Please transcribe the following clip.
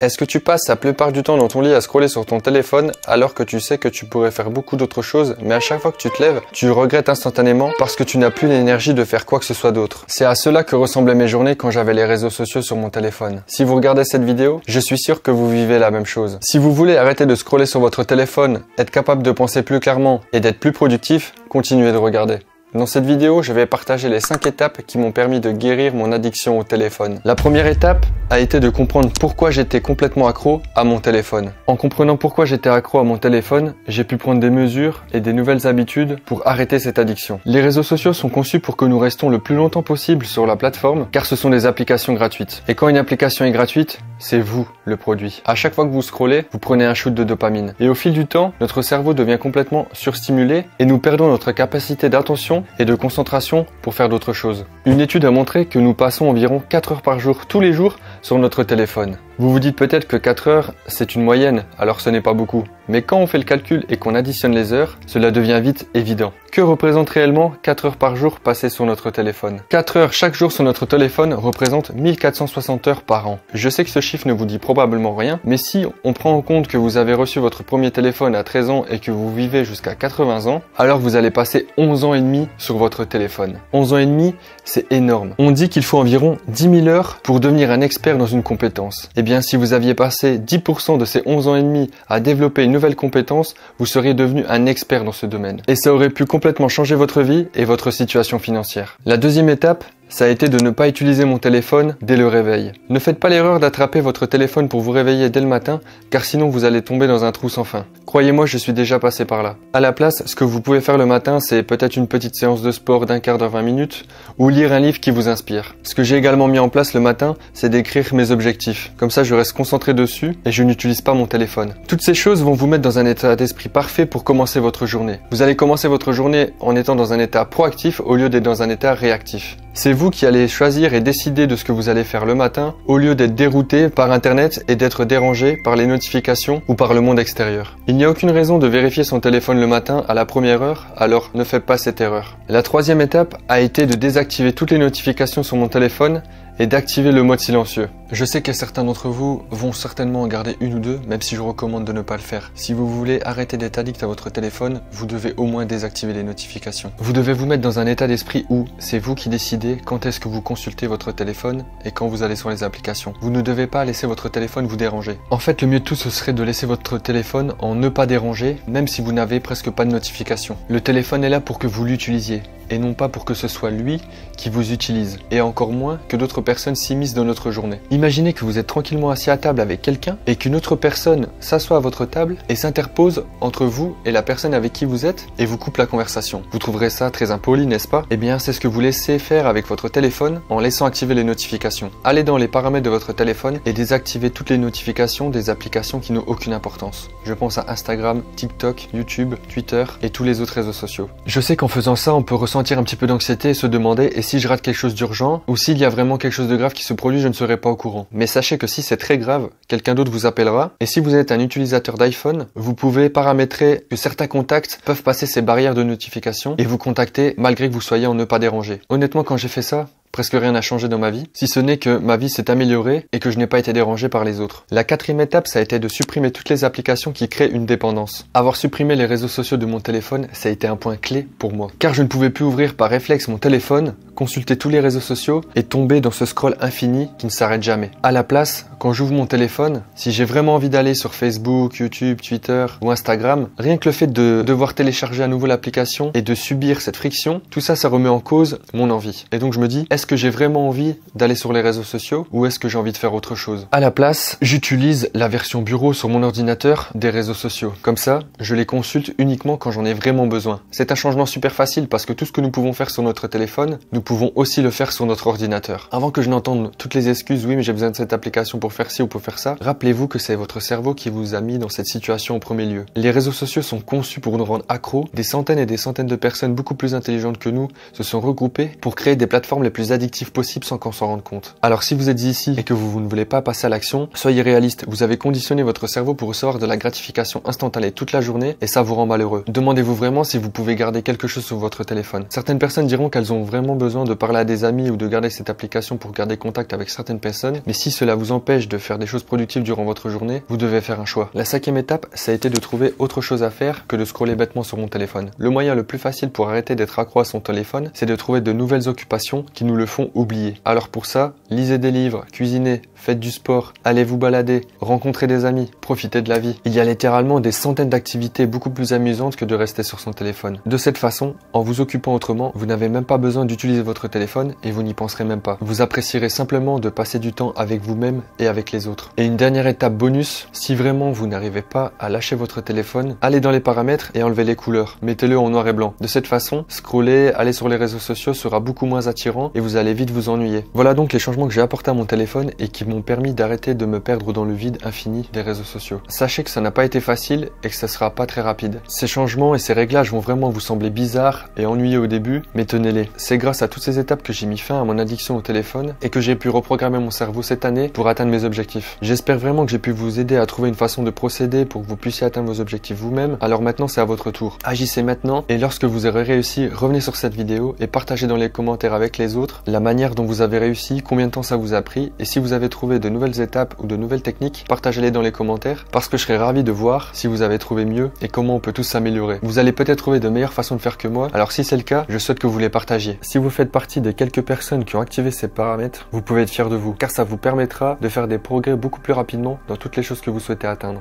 Est-ce que tu passes la plupart du temps dans ton lit à scroller sur ton téléphone alors que tu sais que tu pourrais faire beaucoup d'autres choses, mais à chaque fois que tu te lèves, tu regrettes instantanément parce que tu n'as plus l'énergie de faire quoi que ce soit d'autre? C'est à cela que ressemblaient mes journées quand j'avais les réseaux sociaux sur mon téléphone. Si vous regardez cette vidéo, je suis sûr que vous vivez la même chose. Si vous voulez arrêter de scroller sur votre téléphone, être capable de penser plus clairement et d'être plus productif, continuez de regarder. Dans cette vidéo, je vais partager les 5 étapes qui m'ont permis de guérir mon addiction au téléphone. La première étape a été de comprendre pourquoi j'étais complètement accro à mon téléphone. En comprenant pourquoi j'étais accro à mon téléphone, j'ai pu prendre des mesures et des nouvelles habitudes pour arrêter cette addiction. Les réseaux sociaux sont conçus pour que nous restons le plus longtemps possible sur la plateforme car ce sont des applications gratuites. Et quand une application est gratuite, c'est vous le produit. À chaque fois que vous scrollez, vous prenez un shoot de dopamine. Et au fil du temps, notre cerveau devient complètement surstimulé et nous perdons notre capacité d'attention et de concentration pour faire d'autres choses. Une étude a montré que nous passons environ 4 heures par jour, tous les jours, sur notre téléphone. Vous vous dites peut-être que 4 heures, c'est une moyenne, alors ce n'est pas beaucoup. Mais quand on fait le calcul et qu'on additionne les heures, cela devient vite évident. Que représente réellement 4 heures par jour passées sur notre téléphone? 4 heures chaque jour sur notre téléphone représente 1460 heures par an. Je sais que ce chiffre ne vous dit probablement rien, mais si on prend en compte que vous avez reçu votre premier téléphone à 13 ans et que vous vivez jusqu'à 80 ans, alors vous allez passer 11 ans et demi sur votre téléphone. 11 ans et demi, c'est énorme. On dit qu'il faut environ 10 000 heures pour devenir un expert dans une compétence. Eh bien, si vous aviez passé 10% de ces 11 ans et demi à développer une nouvelle compétence, vous seriez devenu un expert dans ce domaine. Et ça aurait pu complètement changer votre vie et votre situation financière. La deuxième étape, ça a été de ne pas utiliser mon téléphone dès le réveil. Ne faites pas l'erreur d'attraper votre téléphone pour vous réveiller dès le matin, car sinon vous allez tomber dans un trou sans fin. Croyez-moi, je suis déjà passé par là. À la place, ce que vous pouvez faire le matin, c'est peut-être une petite séance de sport d'un quart d'heure, 20 minutes, ou lire un livre qui vous inspire. Ce que j'ai également mis en place le matin, c'est d'écrire mes objectifs. Comme ça, je reste concentré dessus et je n'utilise pas mon téléphone. Toutes ces choses vont vous mettre dans un état d'esprit parfait pour commencer votre journée. Vous allez commencer votre journée en étant dans un état proactif au lieu d'être dans un état réactif. C'est vous qui allez choisir et décider de ce que vous allez faire le matin au lieu d'être dérouté par Internet et d'être dérangé par les notifications ou par le monde extérieur. Il n'y a aucune raison de vérifier son téléphone le matin à la première heure, alors ne faites pas cette erreur. La troisième étape a été de désactiver toutes les notifications sur mon téléphone et d'activer le mode silencieux. Je sais que certains d'entre vous vont certainement en garder une ou deux, même si je recommande de ne pas le faire. Si vous voulez arrêter d'être addict à votre téléphone, vous devez au moins désactiver les notifications. Vous devez vous mettre dans un état d'esprit où c'est vous qui décidez quand est-ce que vous consultez votre téléphone et quand vous allez sur les applications. Vous ne devez pas laisser votre téléphone vous déranger. En fait, le mieux de tout, ce serait de laisser votre téléphone en ne pas déranger, même si vous n'avez presque pas de notifications. Le téléphone est là pour que vous l'utilisiez, et non pas pour que ce soit lui qui vous utilise, et encore moins que d'autres personnes s'immiscent dans notre journée. Imaginez que vous êtes tranquillement assis à table avec quelqu'un et qu'une autre personne s'assoit à votre table et s'interpose entre vous et la personne avec qui vous êtes et vous coupe la conversation. Vous trouverez ça très impoli, n'est-ce pas? Eh bien, c'est ce que vous laissez faire avec votre téléphone en laissant activer les notifications. Allez dans les paramètres de votre téléphone et désactivez toutes les notifications des applications qui n'ont aucune importance. Je pense à Instagram, TikTok, YouTube, Twitter et tous les autres réseaux sociaux. Je sais qu'en faisant ça, on peut ressentir un petit peu d'anxiété et se demander et si je rate quelque chose d'urgent ou s'il y a vraiment quelque chose de grave qui se produit, je ne serai pas au courant. Mais sachez que si c'est très grave, quelqu'un d'autre vous appellera et si vous êtes un utilisateur d'iPhone, vous pouvez paramétrer que certains contacts peuvent passer ces barrières de notification et vous contacter malgré que vous soyez en ne pas déranger. Honnêtement, quand j'ai fait ça, presque rien n'a changé dans ma vie, si ce n'est que ma vie s'est améliorée et que je n'ai pas été dérangé par les autres. La quatrième étape, ça a été de supprimer toutes les applications qui créent une dépendance. Avoir supprimé les réseaux sociaux de mon téléphone, ça a été un point clé pour moi. Car je ne pouvais plus ouvrir par réflexe mon téléphone, consulter tous les réseaux sociaux et tomber dans ce scroll infini qui ne s'arrête jamais. À la place, quand j'ouvre mon téléphone, si j'ai vraiment envie d'aller sur Facebook, YouTube, Twitter ou Instagram, rien que le fait de devoir télécharger à nouveau l'application et de subir cette friction, tout ça, ça remet en cause mon envie. Et donc je me dis, est-ce que j'ai vraiment envie d'aller sur les réseaux sociaux ou est-ce que j'ai envie de faire autre chose? À la place, j'utilise la version bureau sur mon ordinateur des réseaux sociaux. Comme ça, je les consulte uniquement quand j'en ai vraiment besoin. C'est un changement super facile parce que tout ce que nous pouvons faire sur notre téléphone, nous pouvons aussi le faire sur notre ordinateur. Avant que je n'entende toutes les excuses, oui mais j'ai besoin de cette application pour faire ci ou pour faire ça, rappelez-vous que c'est votre cerveau qui vous a mis dans cette situation en premier lieu. Les réseaux sociaux sont conçus pour nous rendre accros. Des centaines et des centaines de personnes beaucoup plus intelligentes que nous se sont regroupées pour créer des plateformes les plus plus addictif possible sans qu'on s'en rende compte. Alors si vous êtes ici et que vous ne voulez pas passer à l'action, soyez réaliste, vous avez conditionné votre cerveau pour recevoir de la gratification instantanée toute la journée et ça vous rend malheureux. Demandez-vous vraiment si vous pouvez garder quelque chose sur votre téléphone. Certaines personnes diront qu'elles ont vraiment besoin de parler à des amis ou de garder cette application pour garder contact avec certaines personnes, mais si cela vous empêche de faire des choses productives durant votre journée, vous devez faire un choix. La 5e étape, ça a été de trouver autre chose à faire que de scroller bêtement sur mon téléphone. Le moyen le plus facile pour arrêter d'être accro à son téléphone, c'est de trouver de nouvelles occupations qui nous le font oublier. Alors pour ça, lisez des livres, cuisinez, faites du sport, allez vous balader, rencontrez des amis, profitez de la vie. Il y a littéralement des centaines d'activités beaucoup plus amusantes que de rester sur son téléphone. De cette façon, en vous occupant autrement, vous n'avez même pas besoin d'utiliser votre téléphone et vous n'y penserez même pas. Vous apprécierez simplement de passer du temps avec vous-même et avec les autres. Et une dernière étape bonus, si vraiment vous n'arrivez pas à lâcher votre téléphone, allez dans les paramètres et enlevez les couleurs. Mettez-le en noir et blanc. De cette façon, scroller, aller sur les réseaux sociaux sera beaucoup moins attirant et vous allez vite vous ennuyer. Voilà donc les changements que j'ai apportés à mon téléphone et qui m'ont permis d'arrêter de me perdre dans le vide infini des réseaux sociaux. Sachez que ça n'a pas été facile et que ça sera pas très rapide. Ces changements et ces réglages vont vraiment vous sembler bizarres et ennuyeux au début, mais tenez-les. C'est grâce à toutes ces étapes que j'ai mis fin à mon addiction au téléphone et que j'ai pu reprogrammer mon cerveau cette année pour atteindre mes objectifs. J'espère vraiment que j'ai pu vous aider à trouver une façon de procéder pour que vous puissiez atteindre vos objectifs vous-même. Alors maintenant, c'est à votre tour. Agissez maintenant et lorsque vous aurez réussi, revenez sur cette vidéo et partagez dans les commentaires avec les autres la manière dont vous avez réussi, combien de temps ça vous a pris et si vous avez trouvé de nouvelles étapes ou de nouvelles techniques, partagez-les dans les commentaires parce que je serais ravi de voir si vous avez trouvé mieux et comment on peut tous s'améliorer. Vous allez peut-être trouver de meilleures façons de faire que moi, alors si c'est le cas, je souhaite que vous les partagiez. Si vous faites partie des quelques personnes qui ont activé ces paramètres, vous pouvez être fiers de vous car ça vous permettra de faire des progrès beaucoup plus rapidement dans toutes les choses que vous souhaitez atteindre.